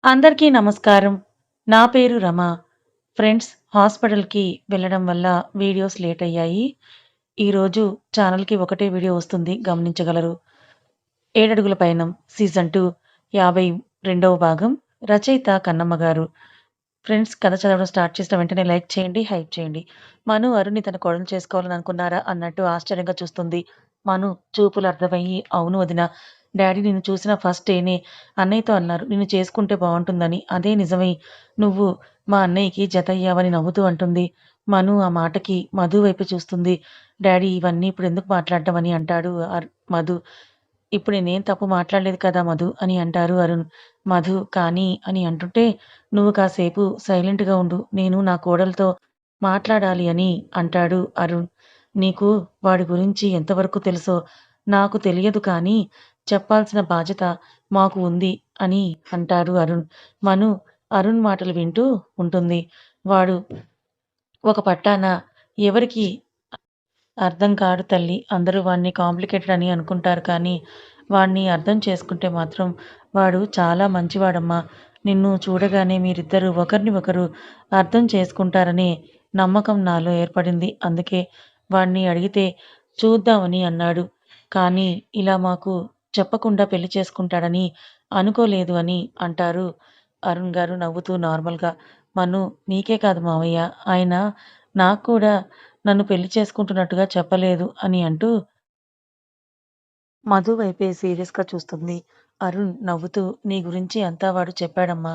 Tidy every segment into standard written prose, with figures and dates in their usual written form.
అందరికీ నమస్కారం. నా పేరు రమ. ఫ్రెండ్స్, హాస్పిటల్‌కి వెళ్ళడం వల్ల వీడియోస్ లేట్ అయ్యాయి. ఈరోజు ఛానల్‌కి ఒకటే వీడియో వస్తుంది గమనించగలరు. 'ఏడడుగుల పయనం' సీజన్ 2 52వ భాగం. రచయిత కన్నమ్మ గారు. ఫ్రెండ్స్, కథ చదవడం స్టార్ట్ చేసిన వెంటనే లైక్ చేయండి, హైప్ చేయండి. మను అరుణ్‌ని తన కోడలు చేసుకోవాలని అనుకున్నారా అన్నట్టు ఆశ్చర్యంగా చూస్తుంది. మను చూపులు అర్థమయ్యి, అవును వదినా. డ్యాడీ నిన్ను చూసిన ఫస్ట్ డేనే అన్నయ్యతో అన్నారు నిన్ను చేసుకుంటే బావుంటుందని. అదే నిజమై నువ్వు మా అన్నయ్యకి జతయ్యావని నవ్వుతూ అంటుంది. మను ఆ మాటకి మధు వైపు చూస్తుంది. డ్యాడీ ఇవన్నీ ఇప్పుడెందుకు మాట్లాడడం అని అంటాడు మధు. ఇప్పుడు నేనేం తప్పు మాట్లాడలేదు కదా మధు అని అంటారు అరుణ్. మధు కానీ అని అంటుంటే, నువ్వు కాసేపు సైలెంట్‌గా ఉండు. నేను నా కోడలితో మాట్లాడాలి అని అంటాడు అరుణ్. నీకు వాడి గురించి ఎంతవరకు తెలుసో నాకు తెలియదు కానీ, చెప్పాల్సిన బాధ్యత మాకు ఉంది అని అంటారు అరుణ్. మను అరుణ్ మాటలు వింటూ ఉంటుంది. వాడు ఒక పట్టాన ఎవరికీ అర్థం కాడు తల్లి. అందరూ వాడిని కాంప్లికేటెడ్ అని అనుకుంటారు కానీ, వాడిని అర్థం చేసుకుంటే మాత్రం వాడు చాలా మంచివాడమ్మా. నిన్ను చూడగానే మీరిద్దరూ ఒకరిని ఒకరు అర్థం చేసుకుంటారనే నమ్మకం నాలో ఏర్పడింది. అందుకే వాడిని అడిగితే చూద్దామని అన్నాడు. కానీ ఇలా మాకు చెప్పకుండా పెళ్లి చేసుకుంటాడని అనుకోలేదు అని అంటారు అరుణ్ గారు నవ్వుతూ నార్మల్‌గా. మను నీకే కాదు మావయ్య, ఆయన నాకు కూడా నన్ను పెళ్లి చేసుకుంటున్నట్టుగా చెప్పలేదు అని అంటూ మధు వైపే సీరియస్‌గా చూస్తుంది. అరుణ్ నవ్వుతూ నీ గురించి అంతా వాడు చెప్పాడమ్మా.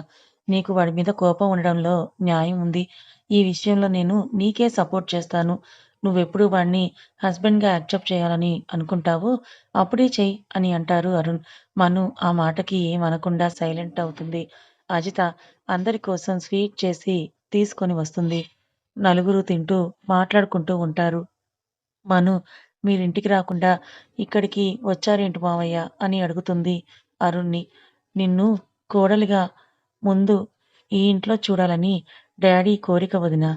నీకు వాడి మీద కోపం ఉండడంలో న్యాయం ఉంది. ఈ విషయంలో నేను నీకే సపోర్ట్ చేస్తాను. నువ్వెప్పుడు వాడిని హస్బెండ్‌గా యాక్సెప్ట్ చేయాలని అనుకుంటావో అప్పుడే చెయ్యి అని అంటారు అరుణ్. మను ఆ మాటకి ఏమనకుండా సైలెంట్ అవుతుంది. అజిత అందరి కోసం స్వీట్ చేసి తీసుకొని వస్తుంది. నలుగురు తింటూ మాట్లాడుకుంటూ ఉంటారు. మను మీరింటికి రాకుండా ఇక్కడికి వచ్చారేంటి మావయ్య అని అడుగుతుంది అరుణ్‌ని. నిన్ను కోడలిగా ముందు ఈ ఇంట్లో చూడాలని డ్యాడీ కోరిక వదినా.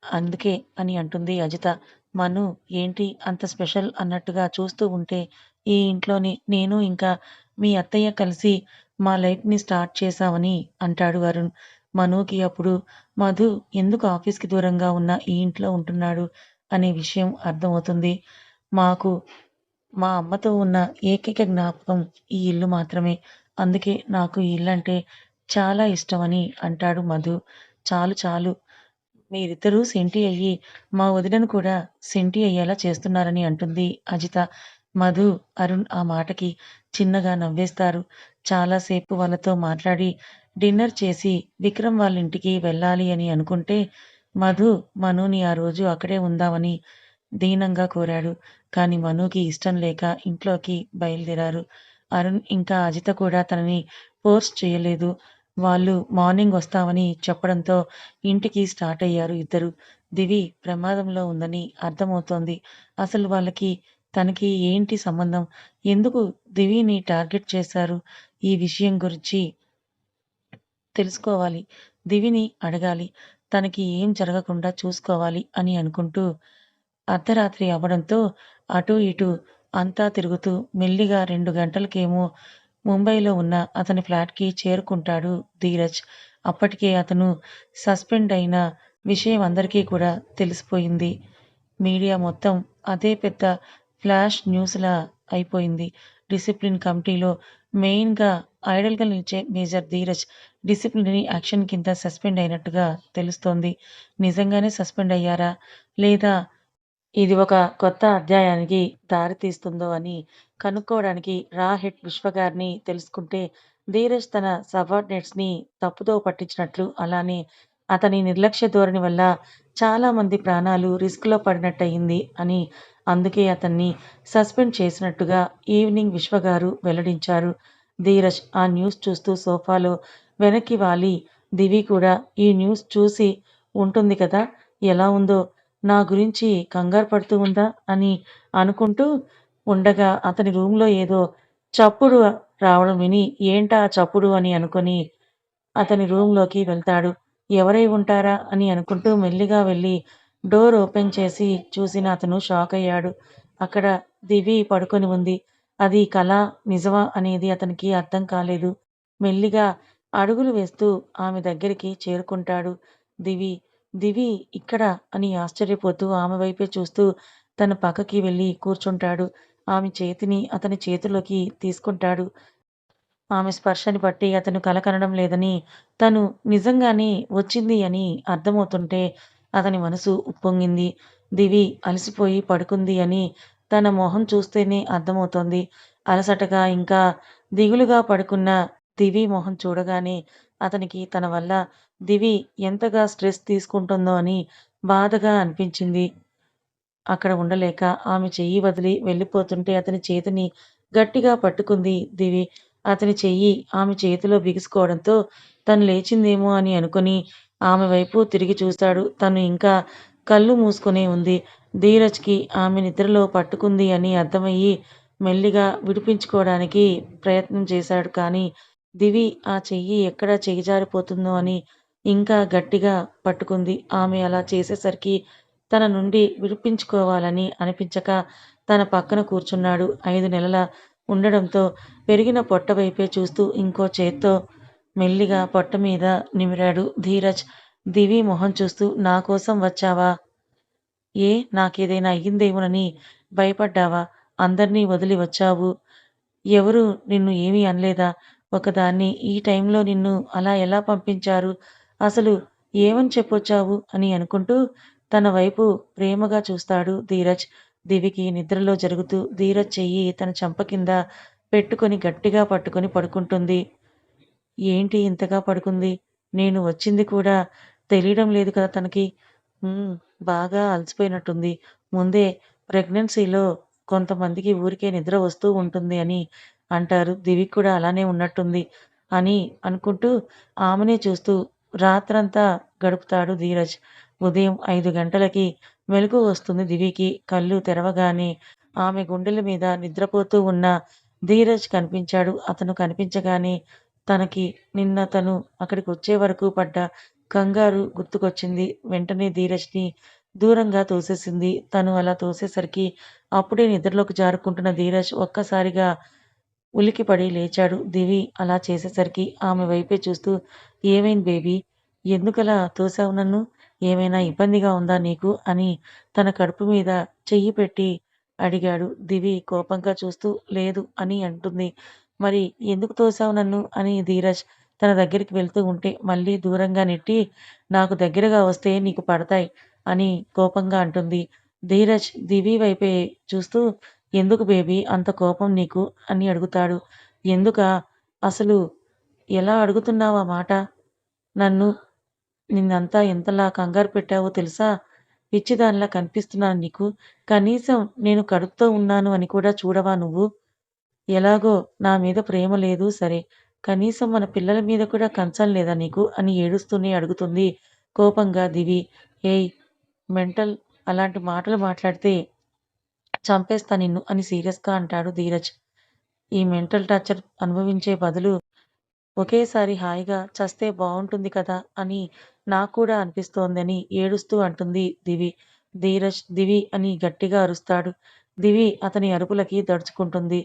అందుకే అని అంటుంది అజిత. మను ఏంటి అంత స్పెషల్ అన్నట్టుగా చూస్తూ ఉంటే, ఈ ఇంట్లోని నేను ఇంకా మీ అత్తయ్య కలిసి మా లైఫ్‌ని స్టార్ట్ చేశామని అంటాడు అరుణ్. మనుకి అప్పుడు మధు ఎందుకు ఆఫీస్‌కి దూరంగా ఉన్న ఈ ఇంట్లో ఉంటున్నాడు అనే విషయం అర్థమవుతుంది. మాకు మా అమ్మతో ఉన్న ఏకైక జ్ఞాపకం ఈ ఇల్లు మాత్రమే. అందుకే నాకు ఈ ఇల్లంటే చాలా ఇష్టమని అంటాడు మధు. చాలు చాలు. మీరిద్దరూ సెంటి అయ్యి, మా వదినను కూడా సెంటి అయ్యేలా చేస్తున్నారని అంటుంది అజిత. మధు, అరుణ్ ఆ మాటకి చిన్నగా నవ్వేస్తారు. చాలా సేపు వాళ్ళతో మాట్లాడి, డిన్నర్ చేసి విక్రమ్ వాళ్ళింటికి వెళ్ళాలి అని అనుకుంటే, మధు, మనుని ఆ రోజు అక్కడే ఉందామని దీనంగా కోరాడు. కానీ మనుకి ఇష్టం లేక ఇంట్లోకి బయలుదేరారు. అరుణ్ ఇంకా అజిత కూడా తనని ఫోర్స్ చేయలేదు. వాళ్ళు మార్నింగ్ వస్తామని చెప్పడంతో ఇంటికి స్టార్ట్ అయ్యారు ఇద్దరు. దివి ప్రమాదంలో ఉందని అర్థమవుతోంది. అసలు వాళ్ళకి తనకి ఏంటి సంబంధం? ఎందుకు దివిని టార్గెట్ చేశారు? ఈ విషయం గురించి తెలుసుకోవాలి. దివిని అడగాలి. తనకి ఏం జరగకుండా చూసుకోవాలి అని అనుకుంటూ అర్ధరాత్రి అవ్వడంతో అటూ ఇటూ అంతా తిరుగుతూ మెల్లిగా 2 గంటలకేమో ముంబైలో ఉన్న అతని ఫ్లాట్‌కి చేరుకుంటాడు ధీరజ్. అప్పటికే అతను సస్పెండ్ అయిన విషయం అందరికీ కూడా తెలిసిపోయింది. మీడియా మొత్తం అదే పెద్ద ఫ్లాష్ న్యూస్‌లా అయిపోయింది. డిసిప్లిన్ కమిటీలో మెయిన్‌గా ఐడల్‌గా నిలిచే మేజర్ ధీరజ్ డిసిప్లినరీ యాక్షన్ కింద సస్పెండ్ అయినట్టుగా తెలుస్తోంది. నిజంగానే సస్పెండ్ అయ్యారా? లేదా ఇది ఒక కొత్త అధ్యాయానికి దారితీస్తుందో అని కనుక్కోవడానికి రా హెడ్ విశ్వ గారిని తెలుసుకుంటే, ధీరజ్ తన సబార్డినేట్స్‌ని తప్పుదోవ పట్టించినట్లు, అలానే అతని నిర్లక్ష్య ధోరణి వల్ల చాలామంది ప్రాణాలు రిస్క్‌లో పడినట్టయింది అని, అందుకే అతన్ని సస్పెండ్ చేసినట్టుగా ఈవినింగ్ విశ్వ గారు వెల్లడించారు. ధీరజ్ ఆ న్యూస్ చూస్తూ సోఫాలో వెనక్కి వాలి, దివి కూడా ఈ న్యూస్ చూసి ఉంటుంది కదా! ఎలా ఉందో నా గురించి కంగారు పడుతూ ఉందా అని అనుకుంటూ ఉండగా అతని రూమ్‌లో ఏదో చప్పుడు రావడం విని ఏంటా ఆ చప్పుడు అని అనుకొని అతని రూమ్‌లోకి వెళ్తాడు. ఎవరై ఉంటారా అని అనుకుంటూ మెల్లిగా వెళ్లి డోర్ ఓపెన్ చేసి చూసిన అతను షాకయ్యాడు. అక్కడ దివి పడుకొని ఉంది. అది కలా, నిజమా అనేది అతనికి అర్థం కాలేదు. మెల్లిగా అడుగులు వేస్తూ ఆమె దగ్గరికి చేరుకుంటాడు. దివి, దివి ఇక్కడా అని ఆశ్చర్యపోతూ ఆమె వైపే చూస్తూ తన పక్కకి వెళ్ళి కూర్చుంటాడు. ఆమె చేతిని అతని చేతిలోకి తీసుకుంటాడు. ఆమె స్పర్శని బట్టి అతను కల కనడం లేదని, తను నిజంగానే వచ్చింది అని అర్థమవుతుంటే అతని మనసు ఉప్పొంగింది. దివి అలసిపోయి పడుకుంది అని తన మొహం చూస్తేనే అర్థమవుతోంది. అలసటగా ఇంకా దిగులుగా పడుకున్న దివి మొహం చూడగానే అతనికి తన వల్ల దివి ఎంతగా స్ట్రెస్ తీసుకుంటుందో అని బాధగా అనిపించింది. అక్కడ ఉండలేక ఆమె చెయ్యి వదిలి వెళ్ళిపోతుంటే అతని చేతిని గట్టిగా పట్టుకుంది దివి. అతని చెయ్యి ఆమె చేతిలో బిగుసుకోవడంతో తను లేచిందేమో అని అనుకుని ఆమె వైపు తిరిగి చూశాడు. తను ఇంకా కళ్ళు మూసుకునే ఉంది. ధీరజ్‌కి ఆమె నిద్రలో పట్టుకుంది అని అర్థమయ్యి మెల్లిగా విడిపించుకోవడానికి ప్రయత్నం చేశాడు. కానీ దివి ఆ చెయ్యి ఎక్కడ చెయ్యి జారిపోతుందో అని ఇంకా గట్టిగా పట్టుకుంది. ఆమె అలా చేసేసరికి తన నుండి విడిపించుకోవాలని అనిపించక తన పక్కన కూర్చున్నాడు. 5 నెలల ఉండడంతో పెరిగిన పొట్ట వైపే చూస్తూ ఇంకో చేత్తో మెల్లిగా పొట్ట మీద నిమిరాడు ధీరజ్. దివి మొహం చూస్తూ నా కోసం వచ్చావా? ఏ నాకేదైనా అయ్యిందేమోనని భయపడ్డావా? అందర్నీ వదిలి వచ్చావు. ఎవరు నిన్ను ఏమీ అనలేదా? ఒకదాన్ని ఈ టైంలో నిన్ను అలా ఎలా పంపించారు? అసలు ఏమని చెప్పొచ్చావు? అని అనుకుంటూ తన వైపు ప్రేమగా చూస్తాడు ధీరజ్. దివికి నిద్రలో జరుగుతూ ధీరజ్ చెయ్యి తన చెంప కింద పెట్టుకొని గట్టిగా పట్టుకొని పడుకుంటుంది. ఏంటి ఇంతగా పడుకుంది? నేను వచ్చింది కూడా తెలియడం లేదు కదా తనకి. హ్మ్. బాగా అలసిపోయినట్టుంది. ముందే ప్రెగ్నెన్సీలో కొంతమందికి ఊరికే నిద్ర వస్తూ ఉంటుంది అని అంటారు. దివికి కూడా అలానే ఉన్నట్టుంది అని అనుకుంటూ ఆమెనే చూస్తూ రాత్రంతా గడుపుతాడు ధీరజ్. ఉదయం 5 గంటలకి మెలకువ వస్తుంది దివికి. కళ్ళు తెరవగానే ఆమె గుండెల మీద నిద్రపోతూ ఉన్న ధీరజ్ కనిపించాడు. అతను కనిపించగానే తనకి నిన్న తను అక్కడికొచ్చే వరకు పడ్డ కంగారు గుర్తుకొచ్చింది. వెంటనే ధీరజ్‌ని దూరంగా తోసేసింది. తను అలా తోసేసరికి అప్పుడే నిద్రలోకి జారుకుంటున్న ధీరజ్ ఒక్కసారిగా ఉలికిపడి లేచాడు. దివి అలా చేసేసరికి ఆమె వైపే చూస్తూ ఏమైంది బేబీ? ఎందుకలా తోసావు నన్ను? ఏమైనా ఇబ్బందిగా ఉందా నీకు? అని తన కడుపు మీద చెయ్యి పెట్టి అడిగాడు. దివి కోపంగా చూస్తూ లేదు అని అంటుంది. మరి ఎందుకు తోసావు నన్ను? అని ధీరజ్ తన దగ్గరికి వెళ్తూ ఉంటే మళ్ళీ దూరంగా నెట్టి నాకు దగ్గరగా వస్తే నీకు పడతాయి అని కోపంగా అంటుంది. ధీరజ్ దివి వైపే చూస్తూ ఎందుకు బేబీ అంత కోపం నీకు? అని అడుగుతాడు. ఎందుకా? అసలు ఎలా అడుగుతున్నావు ఆ మాట? నన్ను నిన్నంతా ఎంతలా కంగారు పెట్టావో తెలుసా? పిచ్చిదానిలా కనిపిస్తున్నానా నీకు? కనీసం నేను కడుపుతో ఉన్నాను అని కూడా చూడవా నువ్వు? ఎలాగో నా మీద ప్రేమ లేదు సరే. కనీసం మన పిల్లల మీద కూడా కన్సర్న్ లేదా నీకు? అని ఏడుస్తూనే అడుగుతుంది కోపంగా దివి. ఏయ్! మెంటల్ అలాంటి మాటలు మాట్లాడితే చంపేస్తా నిన్ను అని సీరియస్‌గా అంటాడు ధీరజ్. ఈ మెంటల్ టార్చర్ అనుభవించే బదులు ఒకేసారి హాయిగా చస్తే బావుంటుంది కదా! అని నాకు కూడా అనిపిస్తోందని ఏడుస్తూ అంటుంది దివి. ధీరజ్ దివి అని గట్టిగా అరుస్తాడు. దివి అతని అరుపులకి దడుచుకుంటుంది.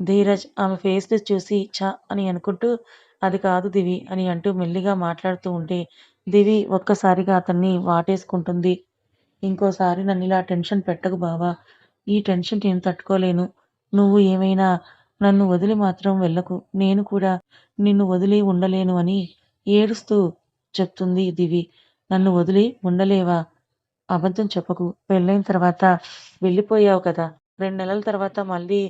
ధీరజ్ ఆమె ఫేస్‌ని చూసి ఛ! అని అనుకుంటూ అది కాదు దివి అని అంటూ మెల్లిగా మాట్లాడుతూ ఉంటే దివి ఒక్కసారిగా అతన్ని వాటేసుకుంటుంది. ఇంకోసారి నన్నిలా టెన్షన్ పెట్టకు బావా! ఈ టెన్షన్ నేను తట్టుకోలేను. నువ్వు ఏమైనా నన్ను వదిలి మాత్రం వెళ్ళకు. నేను కూడా నిన్ను వదిలి ఉండలేను అని ఏడుస్తూ చెప్తుంది దివి. నన్ను వదిలి ఉండలేవా? అబద్ధం చెప్పకు. పెళ్ళైన తర్వాత వెళ్ళిపోయావు కదా! 2 నెలల తర్వాత మళ్ళీ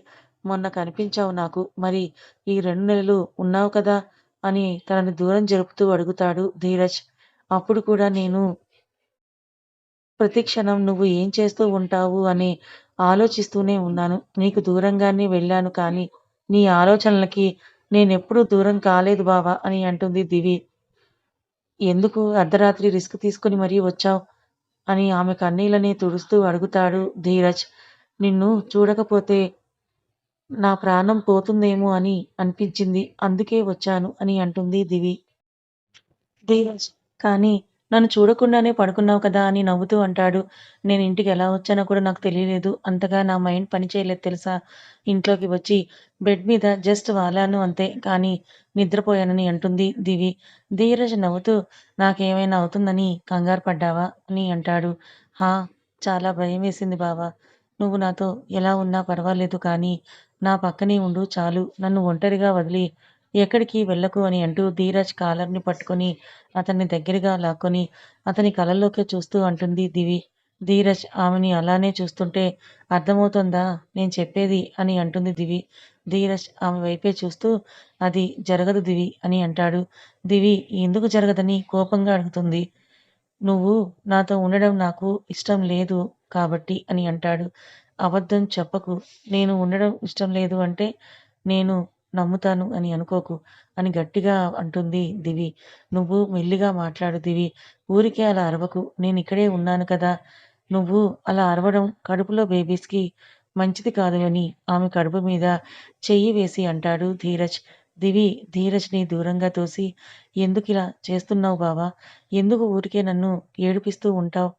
మొన్న కనిపించావు నాకు. మరి ఈ 2 నెలలు ఉన్నావు కదా! అని తనని దూరం జరుపుతూ అడుగుతాడు ధీరజ్. అప్పుడు కూడా నేను ప్రతి క్షణం నువ్వు ఏం చేస్తూ ఉంటావు అని ఆలోచిస్తూనే ఉన్నాను. నీకు దూరంగానే వెళ్ళాను కానీ, నీ ఆలోచనలకి నేనెప్పుడూ దూరం కాలేదు బావ అని అంటుంది దివి. ఎందుకు అర్ధరాత్రి రిస్క్ తీసుకొని మరీ వచ్చావు? అని ఆమె కన్నీళ్ళని తుడుస్తూ అడుగుతాడు ధీరజ్. నిన్ను చూడకపోతే నా ప్రాణం పోతుందేమో అని అనిపించింది. అందుకే వచ్చాను అని అంటుంది దివి. ధీరజ్ కానీ నన్ను చూడకుండానే పడుకున్నావు కదా అని నవ్వుతూ అంటాడు. నేను ఇంటికి ఎలా వచ్చానో కూడా నాకు తెలియలేదు. అంతగా నా మైండ్ పని చేయలేదు తెలుసా? ఇంట్లోకి వచ్చి బెడ్ మీద జస్ట్ వాలాను అంతే. కానీ నిద్రపోయానని అంటుంది దివి. ధీరజ్ నవ్వుతూ నాకేమైనా అవుతుందని కంగారు పడ్డావా? అని అంటాడు. హా! చాలా భయమేసింది బావ. నువ్వు నాతో ఎలా ఉన్నా పర్వాలేదు కానీ నా పక్కనే ఉండు చాలు. నన్ను ఒంటరిగా వదిలి ఎక్కడికి వెళ్ళకు అని అంటూ ధీరజ్ కాలర్‌ని పట్టుకొని అతన్ని దగ్గరగా లాక్కొని అతని కళ్ళల్లోకే చూస్తూ అంటుంది దివి. ధీరజ్ ఆమెని అలానే చూస్తుంటే అర్థమవుతోందా నేను చెప్పేది అని అంటుంది దివి. ధీరజ్ ఆమె వైపే చూస్తూ అది జరగదు దివి అని అంటాడు. దివి ఎందుకు జరగదని కోపంగా అడుగుతుంది. నువ్వు నాతో ఉండడం నాకు ఇష్టం లేదు కాబట్టి అని అంటాడు. అబద్ధం చెప్పకు. నేను ఉండడం ఇష్టం లేదు అంటే నేను నమ్ముతాను అని అనుకోకు అని గట్టిగా అంటుంది దివి. నువ్వు మెల్లిగా మాట్లాడు దివి. ఊరికే అలా అరవకు. నేనిక్కడే ఉన్నాను కదా! నువ్వు అలా అరవడం కడుపులో బేబీస్‌కి మంచిది కాదు అని ఆమె కడుపు మీద చెయ్యి వేసి అంటాడు ధీరజ్. దివి ధీరజ్‌ని దూరంగా తోసి ఎందుకిలా చేస్తున్నావు బావ? ఎందుకు ఊరికే నన్ను ఏడిపిస్తూ ఉంటావు?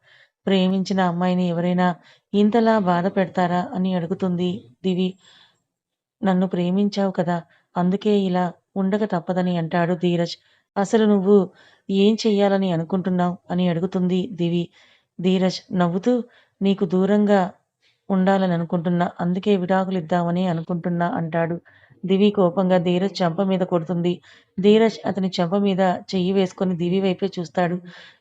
ప్రేమించిన అమ్మాయిని ఎవరైనా ఇంతలా బాధ పెడతారా? అని అడుగుతుంది దివి. నన్ను ప్రేమించావు కదా! అందుకే ఇలా ఉండక తప్పదని అంటాడు ధీరజ్. అసలు నువ్వు ఏం చెయ్యాలని అనుకుంటున్నావు? అని అడుగుతుంది దివి. ధీరజ్ నవ్వుతూ నీకు దూరంగా ఉండాలని అనుకుంటున్నా. అందుకే విడాకులిద్దామని అనుకుంటున్నా అంటాడు. దివి కోపంగా ధీరజ్ చెంప మీద కొడుతుంది. ధీరజ్ అతని చెంప మీద చెయ్యి వేసుకొని దివి వైపే చూస్తాడు.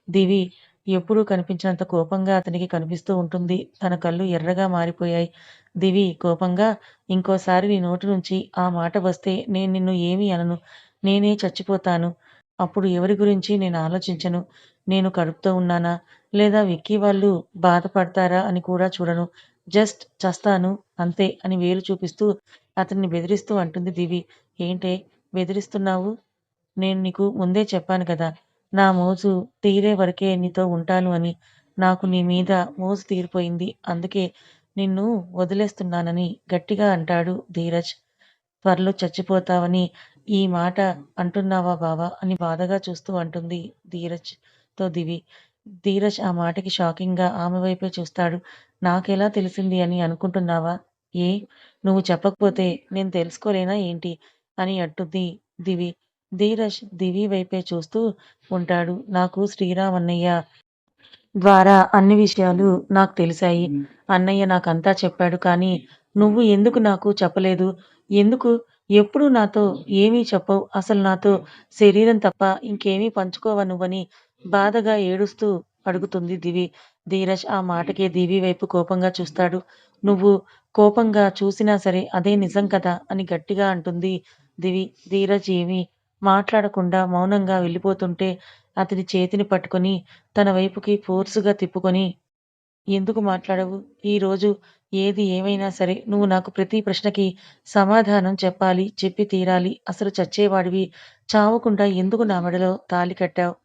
దివి ఎప్పుడూ కనిపించినంత కోపంగా అతనికి కనిపిస్తూ ఉంటుంది. తన కళ్ళు ఎర్రగా మారిపోయాయి. దివి కోపంగా ఇంకోసారి నీ నోటి నుంచి ఆ మాట వస్తే నేను నిన్ను ఏమీ అనను. నేనే చచ్చిపోతాను. అప్పుడు ఎవరి గురించి నేను ఆలోచించను. నేను కడుపుతో ఉన్నానా? లేదా విక్కీ వాళ్ళు బాధపడతారా అని కూడా చూడను. జస్ట్ చస్తాను అంతే అని వేలు చూపిస్తూ అతన్ని బెదిరిస్తూ అంటుంది దివి. ఏంటే బెదిరిస్తున్నావు? నేను నీకు ముందే చెప్పాను కదా! నా మోజు తీరే వరకే నీతో ఉంటాను అని. నాకు నీ మీద మోజు తీరిపోయింది. అందుకే నిన్ను వదిలేస్తున్నానని గట్టిగా అంటాడు ధీరజ్. త్వరలో చచ్చిపోతావని ఈ మాట అంటున్నావా బావా? అని బాధగా చూస్తూ అంటుంది ధీరజ్‌తో దివి. ధీరజ్ ఆ మాటకి షాకింగ్‌గా ఆమె వైపే చూస్తాడు. నాకెలా తెలిసింది అని అనుకుంటున్నావా? ఏ? నువ్వు చెప్పకపోతే నేను తెలుసుకోలేనా ఏంటి? అని అంటుంది దివి. ధీరజ్ దివి వైపే చూస్తూ ఉంటాడు. నాకు శ్రీరామ్ అన్నయ్య ద్వారా అన్ని విషయాలు నాకు తెలిసాయి. అన్నయ్య నాకంతా చెప్పాడు. కానీ నువ్వు ఎందుకు నాకు చెప్పలేదు? ఎందుకు? ఎప్పుడూ నాతో ఏమీ చెప్పవు. అసలు నాతో శరీరం తప్ప ఇంకేమీ పంచుకోవా నువ్వని బాధగా ఏడుస్తూ అడుగుతుంది దివి. ధీరజ్ ఆ మాటకే దివి వైపు కోపంగా చూస్తాడు. నువ్వు కోపంగా చూసినా సరే అదే నిజం కదా! అని గట్టిగా అంటుంది దివి. ధీరజ్ ఏమీ మాట్లాడకుండా మౌనంగా వెళ్ళిపోతుంటే అతని చేతిని పట్టుకొని తన వైపుకి ఫోర్స్‌గా తిప్పుకొని, "ఎందుకు మాట్లాడవు? ఈరోజు ఏది ఏమైనా సరే నువ్వు నాకు ప్రతి ప్రశ్నకి సమాధానం చెప్పాలి. చెప్పి తీరాలి. అసలు చచ్చేవాడివి చావకుండా ఎందుకు నా మెడలో తాళి కట్టావు?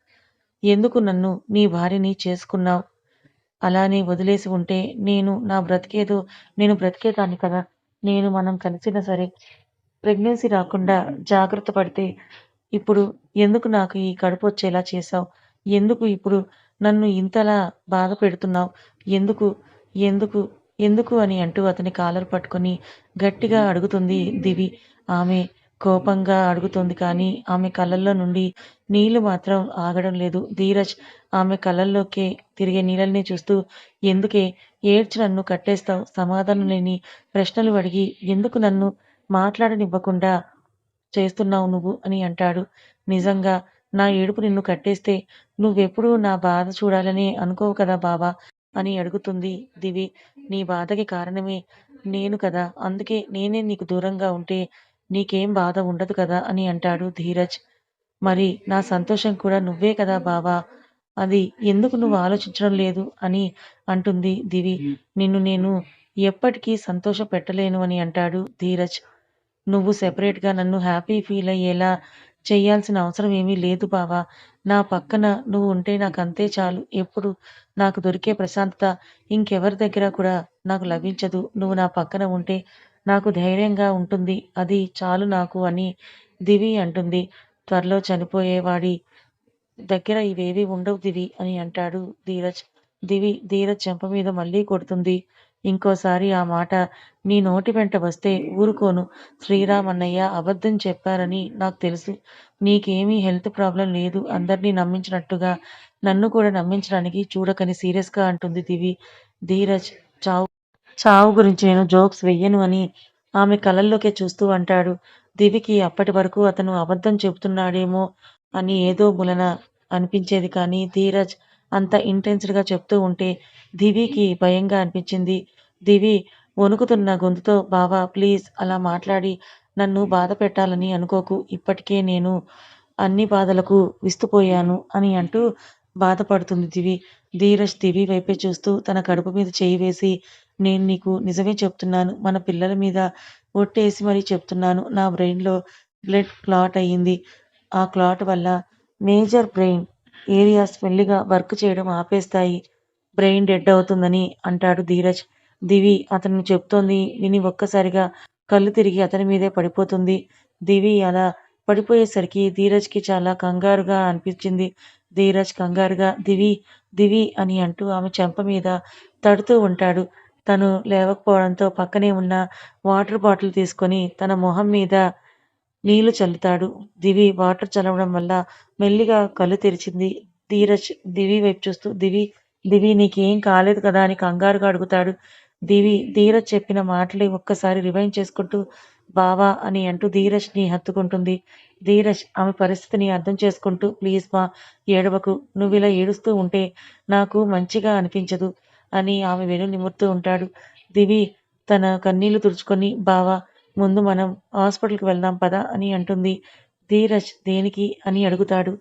ఎందుకు నన్ను నీ భార్యని చేసుకున్నావు? అలానే వదిలేసి ఉంటే నేను బ్రతికేదాన్ని కదా! మనం కలిసినా సరే ప్రెగ్నెన్సీ రాకుండా జాగ్రత్త పడితే ఇప్పుడు ఎందుకు నాకు ఈ కడుపొచ్చేలా చేశావు? ఎందుకు ఇప్పుడు నన్ను ఇంతలా బాధ పెడుతున్నావు? ఎందుకు? ఎందుకు? ఎందుకు? అని అంటూ అతని కాలర్ పట్టుకొని గట్టిగా అడుగుతుంది దివి. ఆమె కోపంగా అడుగుతోంది కానీ ఆమె కళ్ళల్లో నుండి నీళ్లు మాత్రం ఆగడం లేదు. ధీరజ్ ఆమె కళ్ళల్లోకే తిరిగే నీళ్ళని చూస్తూ ఎందుకే ఏడ్చి నన్ను కట్టేస్తావు? సమాధానం లేని ప్రశ్నలు అడిగి ఎందుకు నన్ను మాట్లాడనివ్వకుండా చేస్తున్నావు నువ్వు అని అంటాడు. నిజంగా నా ఏడుపు నిన్ను కట్టేస్తే నువ్వెప్పుడూ నా బాధ చూడాలని అనుకోవు కదా బావా! అని అడుగుతుంది దివి. నీ బాధకి కారణమే నేను కదా! అందుకే నేనే నీకు దూరంగా ఉంటే నీకేం బాధ ఉండదు కదా! అని అంటాడు ధీరజ్. మరి నా సంతోషం కూడా నువ్వే కదా బావా! అది ఎందుకు నువ్వు ఆలోచించడం లేదు అని అంటుంది దివి. నిన్ను నేను ఎప్పటికీ సంతోషపెట్టలేను అని అంటాడు ధీరజ్. నువ్వు సెపరేట్‌గా నన్ను హ్యాపీ ఫీల్ అయ్యేలా చేయాల్సిన అవసరం ఏమీ లేదు బావ. నా పక్కన నువ్వు ఉంటే నాకంతే చాలు. ఎప్పుడు నాకు దొరికే ప్రశాంతత ఇంకెవరి దగ్గర కూడా నాకు లభించదు. నువ్వు నా పక్కన ఉంటే నాకు ధైర్యంగా ఉంటుంది. అది చాలు నాకు అని దివి అంటుంది. త్వరలో చనిపోయేవాడి దగ్గర ఇవేవీ ఉండవు దివి అని అంటాడు ధీరజ్. ధీరజ్ చెంప మీద మళ్ళీ కొడుతుంది. ఇంకోసారి ఆ మాట నీ నోటి వెంట వస్తే ఊరుకోను. శ్రీరామ్ అన్నయ్య అబద్ధం చెప్పారని నాకు తెలుసు. నీకేమీ హెల్త్ ప్రాబ్లం లేదు. అందర్నీ నమ్మించినట్టుగా నన్ను కూడా నమ్మించడానికి చూడకని సీరియస్‌గా అంటుంది దివి. ధీరజ్ చావు చావు గురించి నేను జోక్స్ వెయ్యను అని ఆమె కళ్ళల్లోకే చూస్తూ అంటాడు. దివికి అప్పటి వరకు అతను అబద్ధం చెబుతున్నాడేమో అని ఏదో మూలన అనిపించేది కానీ ధీరజ్ అంత ఇంటెన్స్డ్‌గా చెప్తూ ఉంటే దివికి భయంగా అనిపించింది. దివి వణుకుతున్న గొంతుతో బావా ప్లీజ్ అలా మాట్లాడి నన్ను బాధ పెట్టాలని అనుకోకు. ఇప్పటికే నేను అన్ని బాధలకు విస్తుపోయాను అని అంటూ బాధపడుతుంది దివి. ధీరజ్ దివి వైపే చూస్తూ తన కడుపు మీద చెయ్యి వేసి నేను నీకు నిజమే చెప్తున్నాను. మన పిల్లల మీద ఒట్టేసి మరీ చెప్తున్నాను. నా బ్రెయిన్‌లో బ్లడ్ క్లాట్ అయింది. ఆ క్లాట్ వల్ల మేజర్ బ్రెయిన్ ఏరియాస్ మెల్లిగా వర్క్ చేయడం ఆపేస్తాయి. బ్రెయిన్ డెడ్ అవుతుందని అంటాడు ధీరజ్. దివి అతను చెప్తోంది విని ఒక్కసారిగా కళ్ళు తిరిగి అతని మీదే పడిపోతుంది. దివి అలా పడిపోయేసరికి ధీరజ్‌కి చాలా కంగారుగా అనిపించింది. ధీరజ్ కంగారుగా దివి, దివి అని అంటూ ఆమె చెంప మీద తడుతూ ఉంటాడు. తను లేవకపోవడంతో పక్కనే ఉన్న వాటర్ బాటిల్ తీసుకొని తన మొహం మీద నీళ్లు చల్లుతాడు. దివి వాటర్ చల్లవడం వల్ల మెల్లిగా కళ్ళు తెరిచింది. ధీరజ్ దివి వైపు చూస్తూ దివి నీకేం కాలేదు కదా అని కంగారుగా అడుగుతాడు. ధీరజ్ చెప్పిన మాటలు ఒక్కసారి రివైండ్ చేసుకుంటూ బావా అని అంటూ ధీరజ్‌ని హత్తుకుంటుంది. ధీరజ్ ఆమె పరిస్థితిని అర్థం చేసుకుంటూ ప్లీజ్ మా ఏడవకు. నువ్విలా ఏడుస్తూ ఉంటే నాకు మంచిగా అనిపించదు అని ఆమె వెన్ను నిమురుతూ ఉంటాడు. దివి తన కన్నీళ్లు తుడుచుకొని బావా ముందు మనం హాస్పిటల్‌కి వెళ్దాం పద అని అంటుంది. ధీరజ్ దేనికి అని అడుగుతాడు.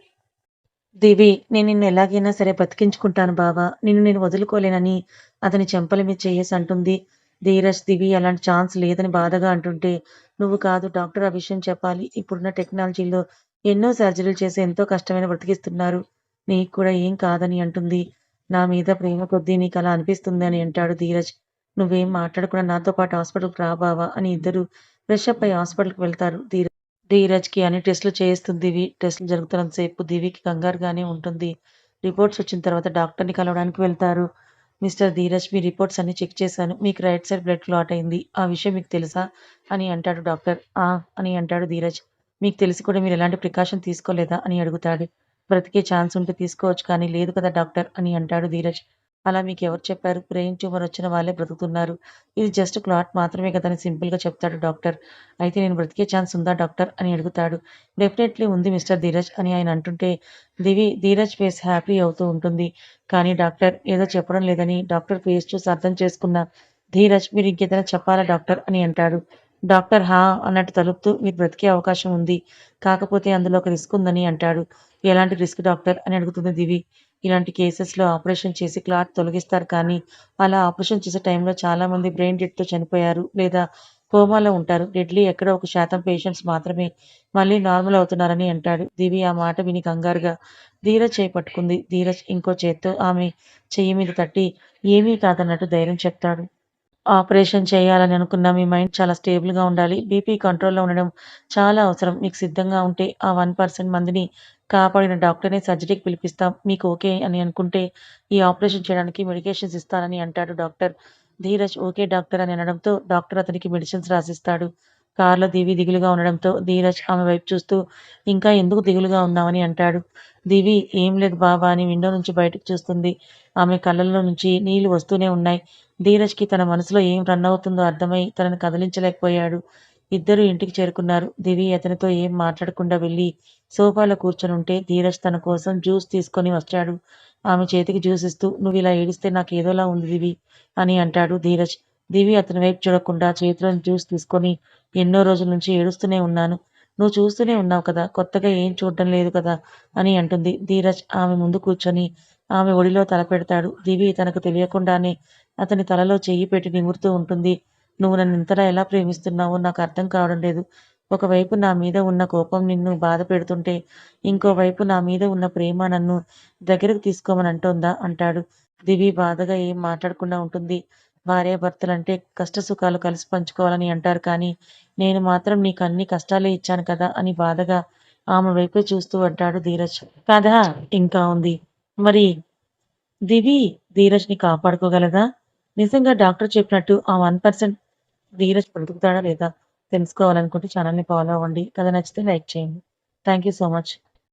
దివి నేను నిన్ను ఎలాగైనా సరే బతికించుకుంటాను బావా. నిన్ను నేను వదులుకోలేనని అతని చెంపల మీద చెయ్యేసి అంటుంది. ధీరజ్ దివి అలాంటి ఛాన్స్ లేదని బాధగా అంటుంటే నువ్వు కాదు డాక్టర్ ఆ విషయం చెప్పాలి. ఇప్పుడున్న టెక్నాలజీలో ఎన్నో సర్జరీలు చేసి ఎంతో కష్టమైన బ్రతికిస్తున్నారు. నీకు కూడా ఏం కాదని అంటుంది. నా మీద ప్రేమ కొద్దీ నీకలా అనిపిస్తుంది అని అంటాడు ధీరజ్. నువ్వేం మాట్లాడకుండా నాతో పాటు హాస్పిటల్‌కి రా బావ అని ఇద్దరూ ఫ్రెష్ అప్ అయ్యి హాస్పిటల్‌కి వెళ్తారు. ధీరజ్‌కి అన్ని టెస్టులు చేయిస్తుంది దివి. టెస్టులు జరుగుతున్నంత సేపు దివికి కంగారుగానే ఉంటుంది. రిపోర్ట్స్ వచ్చిన తర్వాత డాక్టర్‌ని కలవడానికి వెళ్తారు. మిస్టర్ ధీరజ్ మీ రిపోర్ట్స్ అన్నీ చెక్ చేశాను. మీకు రైట్ సైడ్ బ్లడ్ క్లాట్ అయింది. ఆ విషయం మీకు తెలుసా? అని అంటాడు డాక్టర్. ఆ! అని అంటాడు ధీరజ్. మీకు తెలిసి కూడా మీరు ఎలాంటి ప్రికాషన్ తీసుకోలేదా? అని అడుగుతాడు. బ్రతికే ఛాన్స్ ఉంటే తీసుకోవచ్చు కానీ లేదు కదా డాక్టర్ అని అంటాడు ధీరజ్. అలా మీకెవరు చెప్పారు? బ్రెయిన్ ట్యూమర్ వచ్చిన వాళ్ళే బ్రతుకుతున్నారు. ఇది జస్ట్ క్లాట్ మాత్రమే కదా! అని సింపుల్‌గా చెప్తాడు డాక్టర్. అయితే నేను బ్రతికే ఛాన్స్ ఉందా డాక్టర్? అని అడుగుతాడు. డెఫినెట్‌లీ ఉంది మిస్టర్ ధీరజ్ అని ఆయన అంటుంటే ధీరజ్ ఫేస్ హ్యాపీ అవుతూ ఉంటుంది. కానీ డాక్టర్ ఏదో చెప్పడం లేదని డాక్టర్ ఫేస్ చూసి అర్థం చేసుకున్న ధీరజ్ మీరు ఇంకేదైనా చెప్పాలా డాక్టర్? అని అంటాడు. డాక్టర్ హా! అన్నట్టు తలుపుతూ మీరు బ్రతికే అవకాశం ఉంది. కాకపోతే అందులో ఒక రిస్క్ ఉందని అంటాడు. ఎలాంటి రిస్క్ డాక్టర్? అని అడుగుతుంది దివి. ఇలాంటి కేసెస్‌లో ఆపరేషన్ చేసి క్లాట్ తొలగిస్తారు కానీ, అలా ఆపరేషన్ చేసే టైంలో చాలామంది బ్రెయిన్ డెడ్‌తో చనిపోయారు. లేదా కోమాలో ఉంటారు. డెడ్లీ ఎక్కడో 1% పేషెంట్స్ మాత్రమే మళ్ళీ నార్మల్ అవుతున్నారని అంటాడు. దివి ఆ మాట విని కంగారుగా ధీరజ్ చెయ్యి పట్టుకుంది. ధీరజ్ ఇంకో చేత్తో ఆమె చెయ్యి మీద తట్టి ఏమీ కాదన్నట్టు ధైర్యం చెప్తాడు. ఆపరేషన్ చేయాలని అనుకున్న మీ మైండ్ చాలా స్టేబుల్‌గా ఉండాలి. బీపీ కంట్రోల్‌లో ఉండడం చాలా అవసరం. మీకు సిద్ధంగా ఉంటే ఆ 1% మందిని కాపాడిన డాక్టర్‌నే సర్జరీకి పిలిపిస్తాం. మీకు ఓకే అని అనుకుంటే ఈ ఆపరేషన్ చేయడానికి మెడికేషన్స్ ఇస్తానని అంటాడు డాక్టర్. ధీరజ్ ఓకే డాక్టర్ అని అనడంతో డాక్టర్ అతనికి మెడిసిన్స్ రాసిస్తాడు. కార్‌లో దిగులుగా ఉండడంతో ధీరజ్ ఆమె వైపు చూస్తూ ఇంకా ఎందుకు దిగులుగా ఉన్నావని అంటాడు. దివి ఏం లేదు బావ అని విండో నుంచి బయటకు చూస్తుంది. ఆమె కళ్ళల్లో నుంచి నీళ్లు వస్తూనే ఉన్నాయి. ధీరజ్‌కి తన మనసులో ఏం రన్ అవుతుందో అర్థమై తనని కదిలించలేకపోయాడు. ఇద్దరూ ఇంటికి చేరుకున్నారు. దివి అతనితో ఏం మాట్లాడకుండా వెళ్లి సోఫాలో కూర్చొనుంటే ధీరజ్ తన కోసం జ్యూస్ తీసుకొని వచ్చాడు. ఆమె చేతికి జ్యూస్ ఇస్తూ "నువ్విలా ఏడిస్తే నాకేదోలా ఉంది దివి" అని అంటాడు ధీరజ్. దివి అతని వైపు చూడకుండా చేతిలోని జ్యూస్ తీసుకొని "ఎన్నో రోజుల నుంచి ఏడుస్తూనే ఉన్నాను. నువ్వు చూస్తూనే ఉన్నావు కదా! కొత్తగా ఏం చూడడం లేదు కదా!" అని అంటుంది. ధీరజ్ ఆమె ముందు కూర్చొని ఆమె ఒడిలో తల పెడతాడు. దివి తనకు తెలియకుండానే అతని తలలో చెయ్యి పెట్టి నిమురుతూ ఉంటుంది. "నువ్వు నన్నింతలా ఎలా ప్రేమిస్తున్నావో నాకు అర్థం కావడం లేదు. ఒకవైపు నా మీద ఉన్న కోపం నిన్ను బాధ పెడుతుంటే, ఇంకోవైపు నా మీద ఉన్న ప్రేమ నన్ను దగ్గరకు తీసుకోమని అంటోందా?" అంటాడు. దివి బాధగా ఏం మాట్లాడకుండా ఉంటుంది. భార్యాభర్తలంటే కష్టసుఖాలు కలిసి పంచుకోవాలని అంటారు కానీ, నేను మాత్రం నీకన్ని కష్టాలే ఇచ్చాను కదా! అని బాధగా ఆమె వైపే చూస్తూ అంటాడు ధీరజ్. కథ ఇంకా ఉంది. మరి దివి ధీరజ్‌ని కాపాడుకోగలదా? నిజంగా డాక్టర్ చెప్పినట్టు ఆ 1% ధీరజ్ బ్రతుకుతాడా లేదా? తెలుసుకోవాలనుకుంటే ఛానెల్‌ని ఫాలో అవ్వండి. కథ నచ్చితే లైక్ చేయండి. Thank you so much.